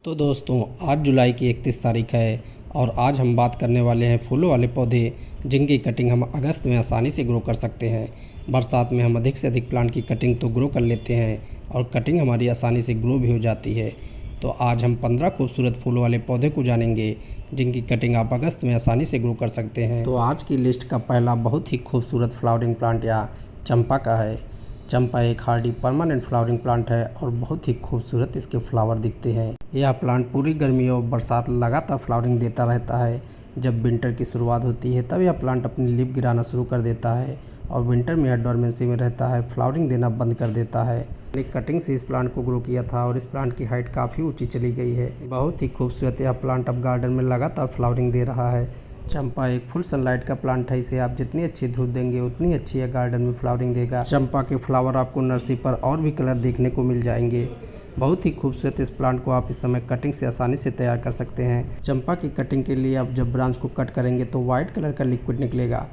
तो दोस्तों आज जुलाई की 31 तारीख है और आज हम बात करने वाले हैं फूलों वाले पौधे जिनकी कटिंग हम अगस्त में आसानी से ग्रो कर सकते हैं। बरसात में हम अधिक से अधिक प्लांट की कटिंग तो ग्रो कर लेते हैं और कटिंग हमारी आसानी से ग्रो भी हो जाती है। तो आज हम 15 खूबसूरत फूलों वाले पौधे को जानेंगे जिनकी कटिंग आप अगस्त में आसानी से ग्रो कर सकते हैं। तो आज की लिस्ट का पहला बहुत ही खूबसूरत फ्लावरिंग प्लांट या चंपा का है। चंपा एक हार्डी परमानेंट फ्लावरिंग प्लांट है और बहुत ही खूबसूरत इसके फ्लावर दिखते हैं। यह प्लांट पूरी गर्मी और बरसात लगातार फ्लावरिंग देता रहता है। जब विंटर की शुरुआत होती है तब यह प्लांट अपनी लीफ गिराना शुरू कर देता है और विंटर में यह डोरमेंसी में रहता है, फ्लावरिंग देना बंद कर देता है। मैंने कटिंग से इस प्लांट को ग्रो किया था और इस प्लांट की हाइट काफ़ी ऊँची चली गई है। बहुत ही खूबसूरत यह प्लांट अब गार्डन में लगातार फ्लावरिंग दे रहा है। चंपा एक फुल सनलाइट का प्लांट है। इसे आप जितनी अच्छी धूप देंगे उतनी अच्छी यह गार्डन में फ्लावरिंग देगा। चंपा के फ्लावर आपको नर्सरी पर और भी कलर देखने को मिल जाएंगे। बहुत ही खूबसूरत इस प्लांट को आप इस समय कटिंग से आसानी से तैयार कर सकते हैं। चंपा की कटिंग के लिए आप जब ब्रांच को कट करेंगे तो वाइट कलर का लिक्विड निकलेगा।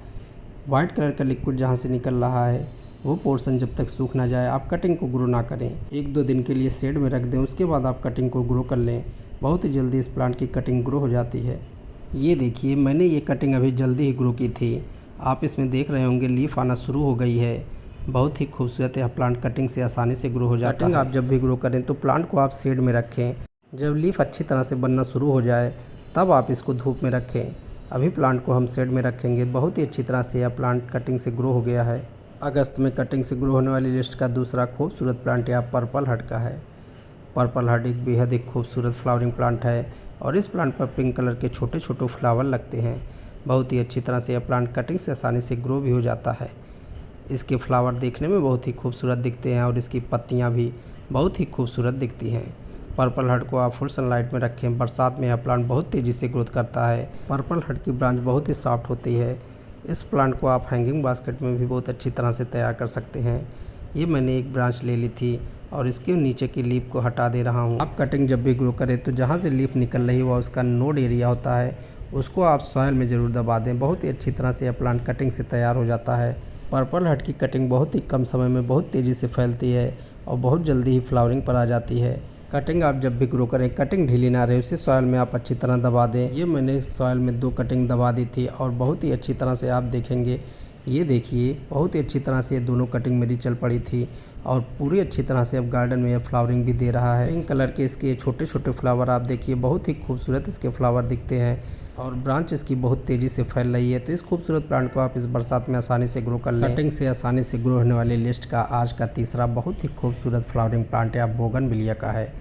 वाइट कलर का लिक्विड जहाँ से निकल रहा है वो पोर्शन जब तक सूख ना जाए आप कटिंग को ग्रो ना करें। 1-2 दिन के लिए शेड में रख दें, उसके बाद आप कटिंग को ग्रो कर लें। बहुत ही जल्दी इस प्लांट की कटिंग ग्रो हो जाती है। ये देखिए, मैंने ये कटिंग अभी जल्दी ही ग्रो की थी। आप इसमें देख रहे होंगे लीफ आना शुरू हो गई है। बहुत ही खूबसूरत यह प्लांट कटिंग से आसानी से ग्रो हो जाता है। कटिंग आप जब भी ग्रो करें तो प्लांट को आप शेड में रखें। जब लीफ अच्छी तरह से बनना शुरू हो जाए तब आप इसको धूप में रखें। अभी प्लांट को हम शेड में रखेंगे। बहुत ही अच्छी तरह से यह प्लांट कटिंग से ग्रो हो गया है। अगस्त में कटिंग से ग्रो होने वाली लिस्ट का दूसरा खूबसूरत प्लांट यह पर्पल हार्ट का है। पर्पल हार्ट एक बेहद ही खूबसूरत फ्लावरिंग प्लांट है और इस प्लांट पर पिंक कलर के छोटे छोटे फ्लावर लगते हैं। बहुत ही अच्छी तरह से यह प्लांट कटिंग से आसानी से ग्रो भी हो जाता है। इसके फ्लावर देखने में बहुत ही खूबसूरत दिखते हैं और इसकी पत्तियां भी बहुत ही खूबसूरत दिखती हैं। पर्पल हार्ट को आप फुल सनलाइट में रखें। बरसात में यह प्लांट बहुत तेज़ी से ग्रोथ करता है। पर्पल हार्ट की ब्रांच बहुत ही सॉफ्ट होती है। इस प्लांट को आप हैंगिंग बास्केट में भी बहुत अच्छी तरह से तैयार कर सकते हैं। ये मैंने एक ब्रांच ले ली थी और इसके नीचे की लीफ को हटा दे रहा हूँ। आप कटिंग जब भी ग्रो करें तो जहाँ से लीफ निकल रही है उसका नोड एरिया होता है, उसको आप सॉइल में ज़रूर दबा दें। बहुत ही अच्छी तरह से यह प्लांट कटिंग से तैयार हो जाता है। पर्पल हार्ट की कटिंग बहुत ही कम समय में बहुत तेज़ी से फैलती है और बहुत जल्दी ही फ्लावरिंग पर आ जाती है। कटिंग आप जब भी ग्रो करें, कटिंग ढीली ना रहे, उसे सॉइल में आप अच्छी तरह दबा दें। ये मैंने सॉइल में 2 कटिंग दबा दी थी और बहुत ही अच्छी तरह से आप देखेंगे। ये देखिए, बहुत ही अच्छी तरह से ये दोनों कटिंग मेरी चल पड़ी थी और पूरी अच्छी तरह से अब गार्डन में यह फ्लावरिंग भी दे रहा है। पिंक कलर के इसके छोटे छोटे फ्लावर आप देखिए, बहुत ही खूबसूरत इसके फ्लावर दिखते हैं और ब्रांच इसकी बहुत तेज़ी से फैल रही है। तो इस खूबसूरत प्लांट को आप इस बरसात में आसानी से ग्रो कर लें। कटिंग से आसानी से ग्रो होने वाली लिस्ट का आज का तीसरा बहुत ही खूबसूरत फ्लावरिंग प्लांट या बोगनविलिया का है।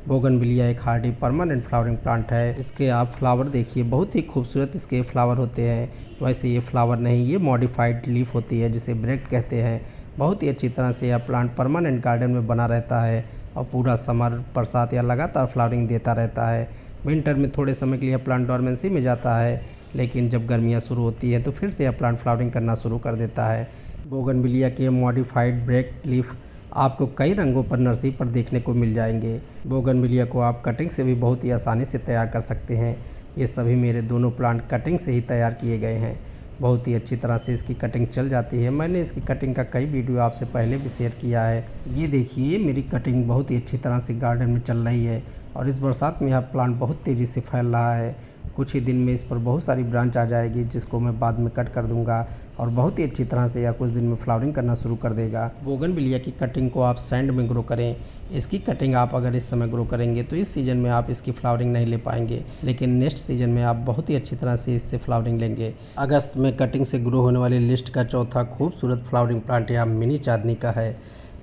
बोगनविलिया एक हार्डी परमानेंट फ्लावरिंग प्लांट है। इसके आप फ्लावर देखिए, बहुत ही खूबसूरत इसके फ्लावर होते हैं। वैसे ये फ्लावर नहीं, ये मॉडिफाइड लीफ होती है जिसे ब्रेक्ट कहते हैं। बहुत ही अच्छी तरह से यह प्लांट परमानेंट गार्डन में बना रहता है और पूरा समर बरसात या लगातार फ्लावरिंग देता रहता है। विंटर में थोड़े समय के लिए प्लांट डोरमेंसी में जाता है, लेकिन जब गर्मियाँ शुरू होती हैं तो फिर से यह प्लांट फ्लावरिंग करना शुरू कर देता है। बोगनविलिया के मॉडिफाइड ब्रेक्ट लीफ आपको कई रंगों पर नर्सरी पर देखने को मिल जाएंगे। बोगनविलिया को आप कटिंग से भी बहुत ही आसानी से तैयार कर सकते हैं। ये सभी मेरे दोनों प्लांट कटिंग से ही तैयार किए गए हैं। बहुत ही अच्छी तरह से इसकी कटिंग चल जाती है। मैंने इसकी कटिंग का कई वीडियो आपसे पहले भी शेयर किया है। ये देखिए, मेरी कटिंग बहुत ही अच्छी तरह से गार्डन में चल रही है और इस बरसात में यह प्लांट बहुत तेज़ी से फैल रहा है। कुछ ही दिन में इस पर बहुत सारी ब्रांच आ जाएगी जिसको मैं बाद में कट कर दूंगा और बहुत ही अच्छी तरह से यह कुछ दिन में फ्लावरिंग करना शुरू कर देगा। बोगनविलिया की कटिंग को आप सैंड में ग्रो करें। इसकी कटिंग आप अगर इस समय ग्रो करेंगे तो इस सीज़न में आप इसकी फ्लावरिंग नहीं ले पाएंगे, लेकिन नेक्स्ट सीज़न में आप बहुत ही अच्छी तरह से इससे फ्लावरिंग लेंगे। अगस्त में कटिंग से ग्रो होने वाली लिस्ट का चौथा खूबसूरत फ्लावरिंग प्लांट या मिनी चांदनी का है।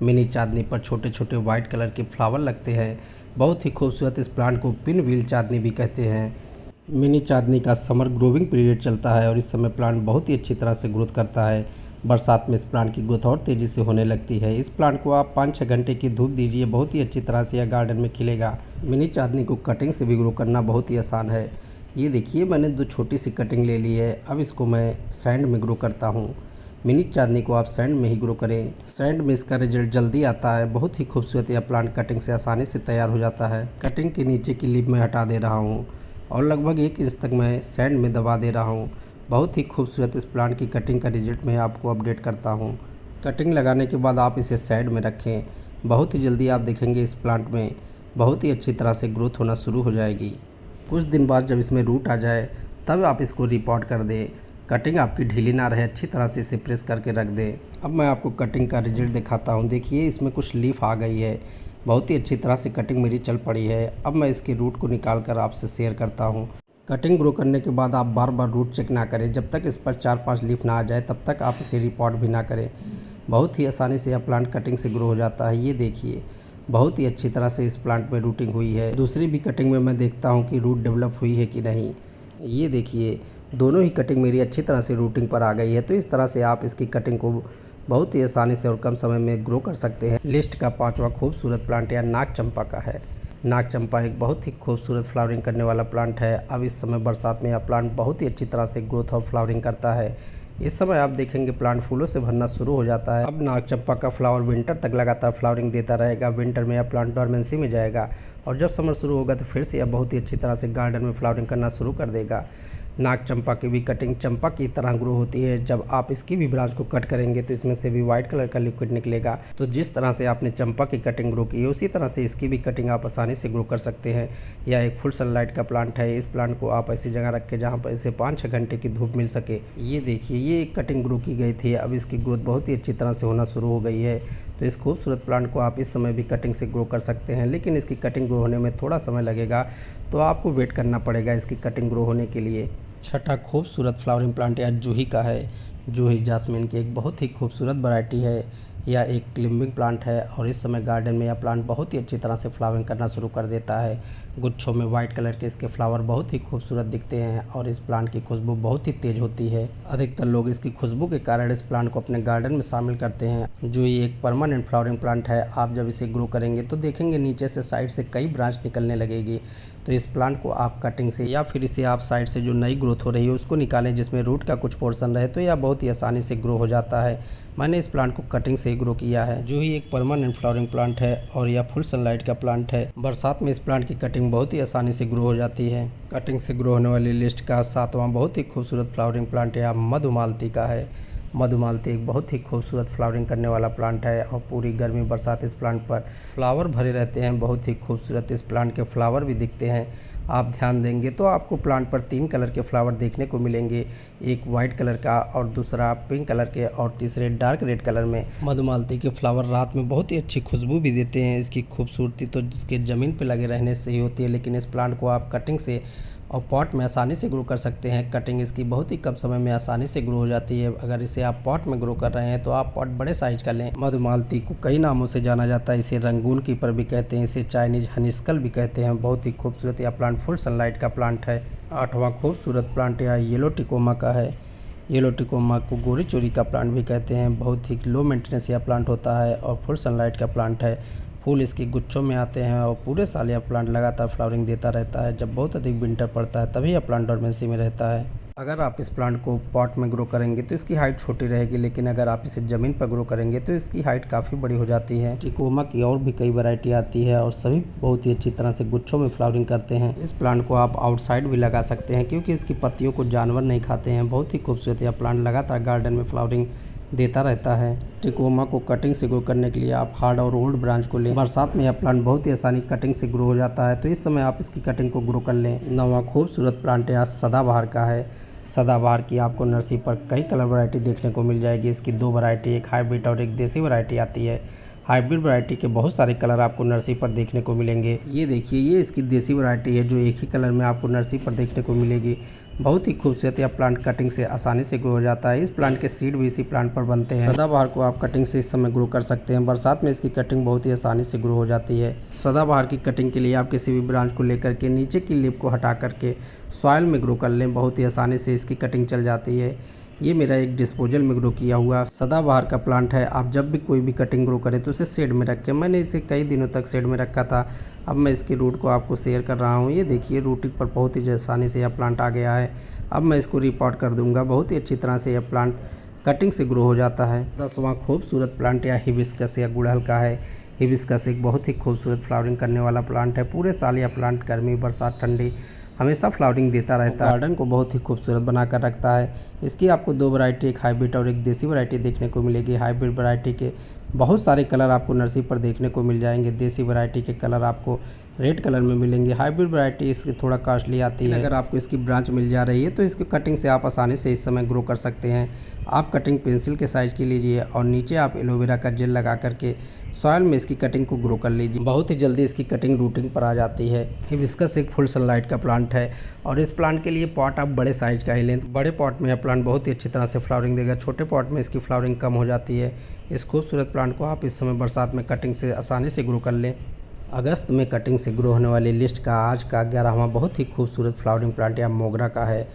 मिनी चांदनी पर छोटे छोटे वाइट कलर के फ्लावर लगते हैं। बहुत ही खूबसूरत इस प्लांट को पिन व्हील चांदनी भी कहते हैं। मिनी चांदनी का समर ग्रोविंग पीरियड चलता है और इस समय प्लांट बहुत ही अच्छी तरह से ग्रोथ करता है। बरसात में इस प्लांट की ग्रोथ और तेज़ी से होने लगती है। इस प्लांट को आप 5-6 घंटे की धूप दीजिए, बहुत ही अच्छी तरह से यह गार्डन में खिलेगा। मिनी चांदनी को कटिंग से भी ग्रो करना बहुत ही आसान है। ये देखिए, मैंने 2 छोटी सी कटिंग ले ली है। अब इसको मैं सैंड में ग्रो करता हूँ। मिनी चांदनी को आप सैंड में ही ग्रो करें। सैंड में इसका रिजल्ट जल्दी आता है। बहुत ही खूबसूरत यह प्लांट कटिंग से आसानी से तैयार हो जाता है। कटिंग के नीचे की लीफ मैं हटा दे रहा हूँ और लगभग 1 इंच तक मैं सैंड में दबा दे रहा हूँ। बहुत ही खूबसूरत इस प्लांट की कटिंग का रिजल्ट मैं आपको अपडेट करता हूँ। कटिंग लगाने के बाद आप इसे साइड में रखें। बहुत ही जल्दी आप देखेंगे इस प्लांट में बहुत ही अच्छी तरह से ग्रोथ होना शुरू हो जाएगी। कुछ दिन बाद जब इसमें रूट आ जाए तब आप इसको रिपॉट कर दें। कटिंग आपकी ढीली ना रहे, अच्छी तरह से इसे प्रेस करके रख दें। अब मैं आपको कटिंग का रिजल्ट दिखाता हूँ। देखिए इसमें कुछ लीफ आ गई है, बहुत ही अच्छी तरह से कटिंग मेरी चल पड़ी है। अब मैं इसके रूट को निकाल कर आपसे शेयर करता हूँ। कटिंग ग्रो करने के बाद आप बार बार रूट चेक ना करें, जब तक इस पर 4-5 लीफ ना आ जाए तब तक आप इसे रिपॉट भी ना करें। बहुत ही आसानी से यह प्लांट कटिंग से ग्रो हो जाता है। ये देखिए बहुत ही अच्छी तरह से इस प्लांट में रूटिंग हुई है। दूसरी भी कटिंग में मैं देखता हूँ कि रूट डेवलप हुई है कि नहीं। ये देखिए दोनों ही कटिंग मेरी अच्छी तरह से रूटिंग पर आ गई है। तो इस तरह से आप इसकी कटिंग को बहुत ही आसानी से और कम समय में ग्रो कर सकते हैं। लिस्ट का 5वां खूबसूरत प्लांट यह नाग चंपा का है। नाग चंपा एक बहुत ही खूबसूरत फ्लावरिंग करने वाला प्लांट है। अब इस समय बरसात में यह प्लांट बहुत ही अच्छी तरह से ग्रोथ और फ्लावरिंग करता है। इस समय आप देखेंगे प्लांट फूलों से भरना शुरू हो जाता है। अब नाग चंपा का फ्लावर विंटर तक लगातार फ्लावरिंग देता रहेगा। विंटर में यह प्लांट डोरमेंसी में जाएगा और जब समर शुरू होगा तो फिर से यह बहुत ही अच्छी तरह से गार्डन में फ्लावरिंग करना शुरू कर देगा। नाग चंपा की भी कटिंग चंपा की तरह ग्रो होती है। जब आप इसकी भी ब्रांच को कट करेंगे तो इसमें से भी वाइट कलर का लिक्विड निकलेगा। तो जिस तरह से आपने चंपा की कटिंग ग्रो की है उसी तरह से इसकी भी कटिंग आप आसानी से ग्रो कर सकते हैं। यह एक फुल सनलाइट का प्लांट है। इस प्लांट को आप ऐसी जगह रखें जहाँ पर इसे 5-6 घंटे की धूप मिल सके। ये देखिए ये एक कटिंग ग्रो की गई थी, अब इसकी ग्रोथ बहुत ही अच्छी तरह से होना शुरू हो गई है। तो इस खूबसूरत प्लांट को आप इस समय भी कटिंग से ग्रो कर सकते हैं, लेकिन इसकी कटिंग ग्रो होने में थोड़ा समय लगेगा, तो आपको वेट करना पड़ेगा इसकी कटिंग ग्रो होने के लिए। छठा खूबसूरत फ्लावरिंग प्लांट यह जूही का है। जूही जास्मिन की एक बहुत ही खूबसूरत वैरायटी है। यह एक क्लिम्बिंग प्लांट है और इस समय गार्डन में यह प्लांट बहुत ही अच्छी तरह से फ्लावरिंग करना शुरू कर देता है। गुच्छों में वाइट कलर के इसके फ्लावर बहुत ही खूबसूरत दिखते हैं और इस प्लांट की खुशबू बहुत ही तेज होती है। अधिकतर लोग इसकी खुशबू के कारण इस प्लांट को अपने गार्डन में शामिल करते हैं। जूही एक परमानेंट फ्लावरिंग प्लांट है। आप जब इसे ग्रो करेंगे तो देखेंगे नीचे से साइड से कई ब्रांच निकलने लगेगी। तो इस प्लांट को आप कटिंग से या फिर इसे आप साइड से जो नई ग्रोथ हो रही है उसको निकालें, जिसमें रूट का कुछ पोर्शन रहे, तो यह बहुत ही आसानी से ग्रो हो जाता है। मैंने इस प्लांट को कटिंग से ही ग्रो किया है। जो ही एक परमानेंट फ्लावरिंग प्लांट है और यह फुल सनलाइट का प्लांट है। बरसात में इस प्लांट की कटिंग बहुत ही आसानी से ग्रो हो जाती है। कटिंग से ग्रो होने वाली लिस्ट का 7वां बहुत ही खूबसूरत फ्लावरिंग प्लांट यह मधुमालती का है। मधुमालती एक बहुत ही खूबसूरत फ्लावरिंग करने वाला प्लांट है और पूरी गर्मी बरसात इस प्लांट पर फ्लावर भरे रहते हैं। बहुत ही खूबसूरत इस प्लांट के फ्लावर भी दिखते हैं। आप ध्यान देंगे तो आपको प्लांट पर 3 कलर के फ्लावर देखने को मिलेंगे, एक वाइट कलर का और दूसरा पिंक कलर के और तीसरे डार्क रेड कलर में। मधुमालती के फ्लावर रात में बहुत ही अच्छी खुशबू भी देते हैं। इसकी खूबसूरती तो जिसके ज़मीन पर लगे रहने से ही होती है, लेकिन इस प्लांट को आप कटिंग से और पॉट में आसानी से ग्रो कर सकते हैं। कटिंग इसकी बहुत ही कम समय में आसानी से ग्रो हो जाती है। अगर इसे आप पॉट में ग्रो कर रहे हैं तो आप पॉट बड़े साइज का लें। मधुमालती को कई नामों से जाना जाता है। इसे रंगून कीपर भी कहते हैं, इसे चाइनीज हनीस्कल भी कहते हैं। बहुत ही खूबसूरत यह प्लांट फुल सनलाइट का प्लांट है। 8वां खूबसूरत प्लांट यह येलो टिकोमा का है। येलो टिकोमा को गोरी चोरी का प्लांट भी कहते हैं। बहुत ही लो मेंटेनेंस यह प्लांट होता है और फुल सनलाइट का प्लांट है। फूल इसके गुच्छों में आते हैं और पूरे साल यह प्लांट लगातार फ्लावरिंग देता रहता है। जब बहुत अधिक विंटर पड़ता है तभी यह प्लांट डोरमेंसी में रहता है। अगर आप इस प्लांट को पॉट में ग्रो करेंगे तो इसकी हाइट छोटी रहेगी, लेकिन अगर आप इसे ज़मीन पर ग्रो करेंगे तो इसकी हाइट काफ़ी बड़ी हो जाती है। टिकोमा की और भी कई वैरायटी आती है और सभी बहुत ही अच्छी तरह से गुच्छों में फ्लावरिंग करते हैं। इस प्लांट को आप आउटसाइड भी लगा सकते हैं क्योंकि इसकी पत्तियों को जानवर नहीं खाते हैं। बहुत ही खूबसूरत यह प्लांट लगातार गार्डन में फ्लावरिंग देता रहता है। टिकोमा को कटिंग से ग्रो करने के लिए आप हार्ड और ओल्ड ब्रांच को लें। बरसात में यह प्लांट बहुत ही आसानी कटिंग से ग्रो हो जाता है, तो इस समय आप इसकी कटिंग को ग्रो कर लें। 9वां खूबसूरत प्लांट यह सदाबहार का है। सदाबहार की आपको नर्सरी पर कई कलर वैरायटी देखने को मिल जाएगी। इसकी 2 वैरायटी, एक हाइब्रिड और एक देसी वैरायटी आती है। हाइब्रिड वैरायटी के बहुत सारे कलर आपको नर्सरी पर देखने को मिलेंगे। ये देखिए ये इसकी देसी वैरायटी है जो एक ही कलर में आपको नर्सरी पर देखने को मिलेगी। बहुत ही खूबसूरत यह प्लांट कटिंग से आसानी से ग्रो हो जाता है। इस प्लांट के सीड भी इसी प्लांट पर बनते हैं। सदाबहार को आप कटिंग से इस समय ग्रो कर सकते हैं। बरसात में इसकी कटिंग बहुत ही आसानी से ग्रो हो जाती है। सदाबहार की कटिंग के लिए आप किसी भी ब्रांच को लेकर के नीचे की लीफ को हटा करके सॉइल में ग्रो कर लें। बहुत ही आसानी से इसकी कटिंग चल जाती है। ये मेरा एक डिस्पोजल में ग्रो किया हुआ सदाबहार का प्लांट है। आप जब भी कोई भी कटिंग ग्रो करें तो उसे शेड में रखें। मैंने इसे कई दिनों तक शेड में रखा था। अब मैं इसकी रूट को आपको शेयर कर रहा हूँ। ये देखिए रूटिंग पर बहुत ही आसानी से यह प्लांट आ गया है। अब मैं इसको रिपोर्ट कर दूंगा। बहुत ही अच्छी तरह से यह प्लांट कटिंग से ग्रो हो जाता है। 10वां खूबसूरत प्लांट यह हिबिस्कस या गुड़हल का है। हिबिस्कस एक बहुत ही खूबसूरत फ्लावरिंग करने वाला प्लांट है। पूरे साल यह प्लांट गर्मी बरसात ठंडी हमेशा फ्लावरिंग देता रहता है। गार्डन को बहुत ही खूबसूरत बनाकर रखता है। इसकी आपको 2 वैरायटी, एक हाइब्रिड और एक देसी वैरायटी देखने को मिलेगी। हाइब्रिड वैरायटी के बहुत सारे कलर आपको नर्सरी पर देखने को मिल जाएंगे। देसी वैरायटी के कलर आपको रेड कलर में मिलेंगे। हाइब्रिड वैरायटी इसकी थोड़ा कॉस्टली आती है। अगर आपको इसकी ब्रांच मिल जा रही है तो इसकी कटिंग से आप आसानी से इस समय ग्रो कर सकते हैं। आप कटिंग पेंसिल के साइज़ की लीजिए और नीचे आप एलोवेरा का जेल लगा करके सॉइल में इसकी कटिंग को ग्रो कर लीजिए। बहुत ही जल्दी इसकी कटिंग रूटिंग पर आ जाती है। हिबिस्कस एक फुल सनलाइट का प्लांट है और इस प्लांट के लिए पॉट आप बड़े साइज का ही लें। बड़े पॉट में यह प्लांट बहुत ही अच्छी तरह से फ्लावरिंग देगा। छोटे पॉट में इसकी फ्लावरिंग कम हो जाती है। इस खूबसूरत प्लांट को आप इस समय बरसात में कटिंग से आसानी से ग्रो कर लें। अगस्त में कटिंग से ग्रो होने वाली लिस्ट का आज का 11वां बहुत ही खूबसूरत फ्लावरिंग प्लांट या मोगरा का है।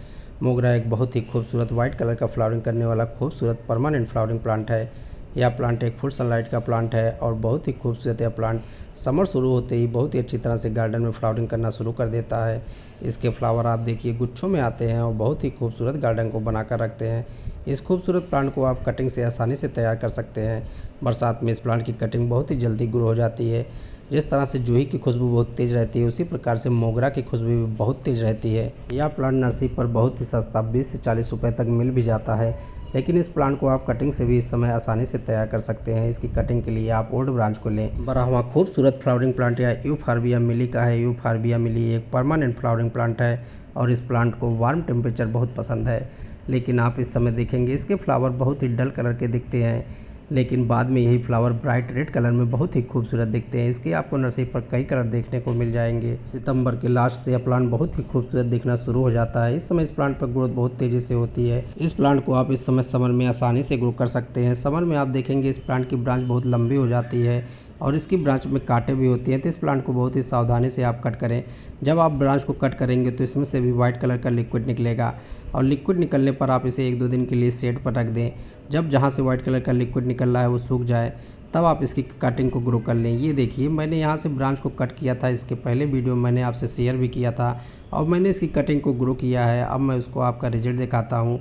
मोगरा एक बहुत ही खूबसूरत वाइट कलर का फ्लावरिंग करने वाला खूबसूरत परमानेंट फ्लावरिंग प्लांट है। यह प्लांट एक फुल सनलाइट का प्लांट है और बहुत ही खूबसूरत यह प्लांट समर शुरू होते ही बहुत ही अच्छी तरह से गार्डन में फ्लावरिंग करना शुरू कर देता है। इसके फ्लावर आप देखिए गुच्छों में आते हैं और बहुत ही खूबसूरत गार्डन को बनाकर रखते हैं। इस खूबसूरत प्लांट को आप कटिंग से आसानी से तैयार कर सकते हैं। बरसात में इस प्लांट की कटिंग बहुत ही जल्दी ग्रो हो जाती है। जिस तरह से जूही की खुशबू बहुत तेज़ रहती है उसी प्रकार से मोगरा की खुशबू भी बहुत तेज़ रहती है। यह प्लांट नर्सरी पर बहुत ही सस्ता 20 से 40 रुपये तक मिल भी जाता है, लेकिन इस प्लांट को आप कटिंग से भी इस समय आसानी से तैयार कर सकते हैं। इसकी कटिंग के लिए आप ओल्ड ब्रांच को लें। 12वां खूबसूरत फ्लावरिंग प्लांट या यूफॉर्बिया मिली का है। यूफॉर्बिया मिली एक परमानेंट फ्लावरिंग प्लांट है और इस प्लांट को वार्म टेम्परेचर बहुत पसंद है, लेकिन आप इस समय देखेंगे इसके फ्लावर बहुत ही डल कलर के दिखते हैं, लेकिन बाद में यही फ्लावर ब्राइट रेड कलर में बहुत ही खूबसूरत दिखते हैं। इसके आपको नर्सरी पर कई कलर देखने को मिल जाएंगे। सितंबर के लास्ट से यह प्लांट बहुत ही खूबसूरत दिखना शुरू हो जाता है। इस समय इस प्लांट पर ग्रोथ बहुत तेज़ी से होती है। इस प्लांट को आप इस समय समर में आसानी से ग्रो कर सकते हैं। समर में आप देखेंगे इस प्लांट की ब्रांच बहुत लंबी हो जाती है और इसकी ब्रांच में कांटे भी होती हैं, तो इस प्लांट को बहुत ही सावधानी से आप कट करें। जब आप ब्रांच को कट करेंगे तो इसमें से भी वाइट कलर का लिक्विड निकलेगा और लिक्विड निकलने पर आप इसे 1-2 दिन के लिए शेड पर रख दें। जब जहाँ से वाइट कलर का लिक्विड निकल रहा है वो सूख जाए तब आप इसकी कटिंग को ग्रो कर लें। ये देखिए मैंने यहाँ से ब्रांच को कट किया था, इसके पहले वीडियो मैंने आपसे शेयर भी किया था और मैंने इसकी कटिंग को ग्रो किया है। अब मैं उसको आपका रिजल्ट दिखाता हूँ।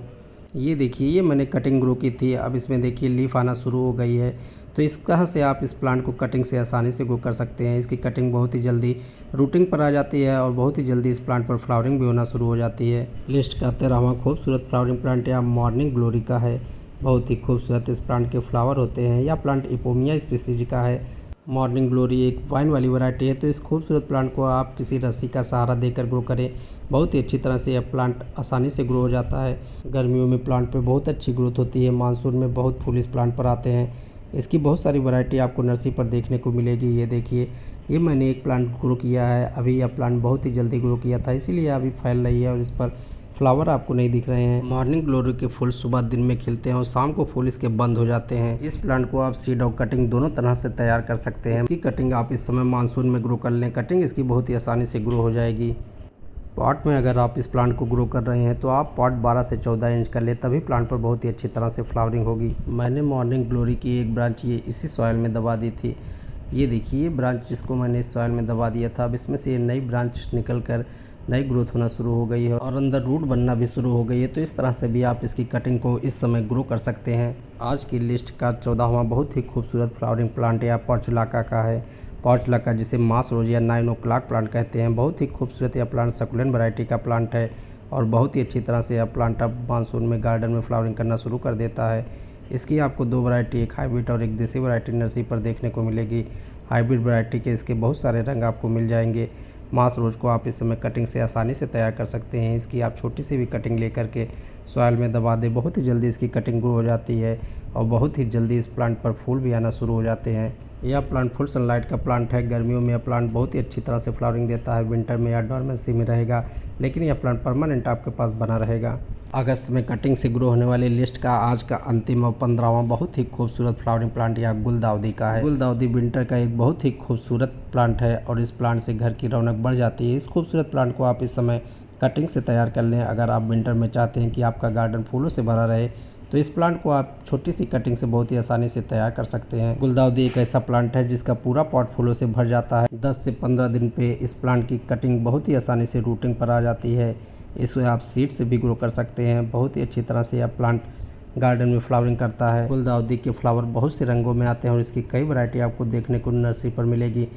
ये देखिए ये मैंने कटिंग ग्रो की थी, अब इसमें देखिए लीफ आना शुरू हो गई है। तो इस तरह से आप इस प्लांट को कटिंग से आसानी से ग्रो कर सकते हैं। इसकी कटिंग बहुत ही जल्दी रूटिंग पर आ जाती है और बहुत ही जल्दी इस प्लांट पर फ्लावरिंग भी होना शुरू हो जाती है। लिस्ट का 13वां खूबसूरत फ्लावरिंग प्लांट या मॉर्निंग ग्लोरी का है। बहुत ही खूबसूरत इस प्लांट के फ्लावर होते हैं। यह प्लांट इपोमिया स्पीसीज का है। मॉर्निंग ग्लोरी एक वाइन वाली वैरायटी है, तो इस खूबसूरत प्लांट को आप किसी रस्सी का सहारा देकर ग्रो करें। बहुत ही अच्छी तरह से यह प्लांट आसानी से ग्रो हो जाता है। गर्मियों में प्लांट पे बहुत अच्छी ग्रोथ होती है। मानसून में बहुत फूल इस प्लांट पर आते हैं। इसकी बहुत सारी वैरायटी आपको नर्सरी पर देखने को मिलेगी। ये देखिए ये मैंने एक प्लांट ग्रो किया है। अभी यह प्लांट बहुत ही जल्दी ग्रो किया था, इसीलिए अभी फैल रही है और इस पर फ्लावर आपको नहीं दिख रहे हैं। मॉर्निंग ग्लोरी के फूल सुबह दिन में खिलते हैं और शाम को फूल इसके बंद हो जाते हैं। इस प्लांट को आप सीड और कटिंग दोनों तरह से तैयार कर सकते हैं। इसकी कटिंग आप इस समय मानसून में ग्रो कर लें। कटिंग इसकी बहुत ही आसानी से ग्रो हो जाएगी। पॉट में अगर आप इस प्लांट को ग्रो कर रहे हैं तो आप पॉट 12 से 14 इंच का ले, तभी प्लांट पर बहुत ही अच्छी तरह से फ्लावरिंग होगी। मैंने मॉर्निंग ग्लोरी की एक ब्रांच ये इसी सॉइल में दबा दी थी। ये देखिए ये ब्रांच जिसको मैंने इस सॉइल में दबा दिया था, अब इसमें से ये नई ब्रांच निकल कर नई ग्रोथ होना शुरू हो गई है और अंदर रूट बनना भी शुरू हो गई है। तो इस तरह से भी आप इसकी कटिंग को इस समय ग्रो कर सकते हैं। आज की लिस्ट का 14वां बहुत ही खूबसूरत फ्लावरिंग प्लांट या पोर्चुलाका का है। पोर्चुलाका जिसे मास रोज या 9 o'clock प्लांट कहते हैं। बहुत ही खूबसूरत यह प्लांट सकुलेंट वैरायटी का प्लांट है और बहुत ही अच्छी तरह से यह प्लांट अब मानसून में गार्डन में फ्लावरिंग करना शुरू कर देता है। इसकी आपको 2 वैरायटी, एक हाइब्रिड और एक देसी वैरायटी नर्सरी पर देखने को मिलेगी। हाइब्रिड वैरायटी के इसके बहुत सारे रंग आपको मिल जाएंगे। मास रोज को आप इस समय कटिंग से आसानी से तैयार कर सकते हैं। इसकी आप छोटी सी भी कटिंग लेकर के सॉइल में दबा दें, बहुत ही जल्दी इसकी कटिंग ग्रो हो जाती है और बहुत ही जल्दी इस प्लांट पर फूल भी आना शुरू हो जाते हैं। यह प्लांट फुल सनलाइट का प्लांट है। गर्मियों में यह प्लांट बहुत ही अच्छी तरह से फ्लावरिंग देता है। विंटर में या डॉर्मेंसी में रहेगा, लेकिन यह प्लांट परमानेंट आपके पास बना रहेगा। अगस्त में कटिंग से ग्रो होने वाली लिस्ट का आज का अंतिम और 15वां बहुत ही खूबसूरत फ्लावरिंग प्लांट या गुलदाउदी का है। गुलदाउदी विंटर का एक बहुत ही खूबसूरत प्लांट है और इस प्लांट से घर की रौनक बढ़ जाती है। इस खूबसूरत प्लांट को आप इस समय कटिंग से तैयार कर लें। अगर आप विंटर में चाहते हैं कि आपका गार्डन फूलों से भरा रहे तो इस प्लांट को आप छोटी सी कटिंग से बहुत ही आसानी से तैयार कर सकते हैं। गुलदाउदी एक ऐसा प्लांट है जिसका पूरा पॉट फूलों से भर जाता है। 10 से 15 दिन पे इस प्लांट की कटिंग बहुत ही आसानी से रूटिंग पर आ जाती है। इसको आप सीड से भी ग्रो कर सकते हैं। बहुत ही अच्छी तरह से यह प्लांट गार्डन में फ्लावरिंग करता है। गुलदाउदी के फ्लावर बहुत से रंगों में आते हैं और इसकी कई वैरायटी आपको देखने को नर्सरी पर मिलेगी।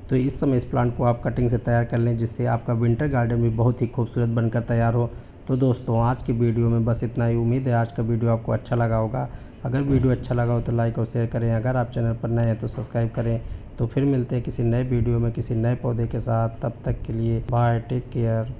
तो इस समय इस प्लांट को आप कटिंग से तैयार कर लें, जिससे आपका विंटर गार्डन भी बहुत ही खूबसूरत बनकर तैयार हो। तो दोस्तों आज की वीडियो में बस इतना ही। उम्मीद है आज का वीडियो आपको अच्छा लगा होगा। अगर वीडियो अच्छा लगा हो तो लाइक और शेयर करें। अगर आप चैनल पर नए हैं तो सब्सक्राइब करें। तो फिर मिलते हैं किसी नए वीडियो में किसी नए पौधे के साथ। तब तक के लिए बाय, टेक केयर।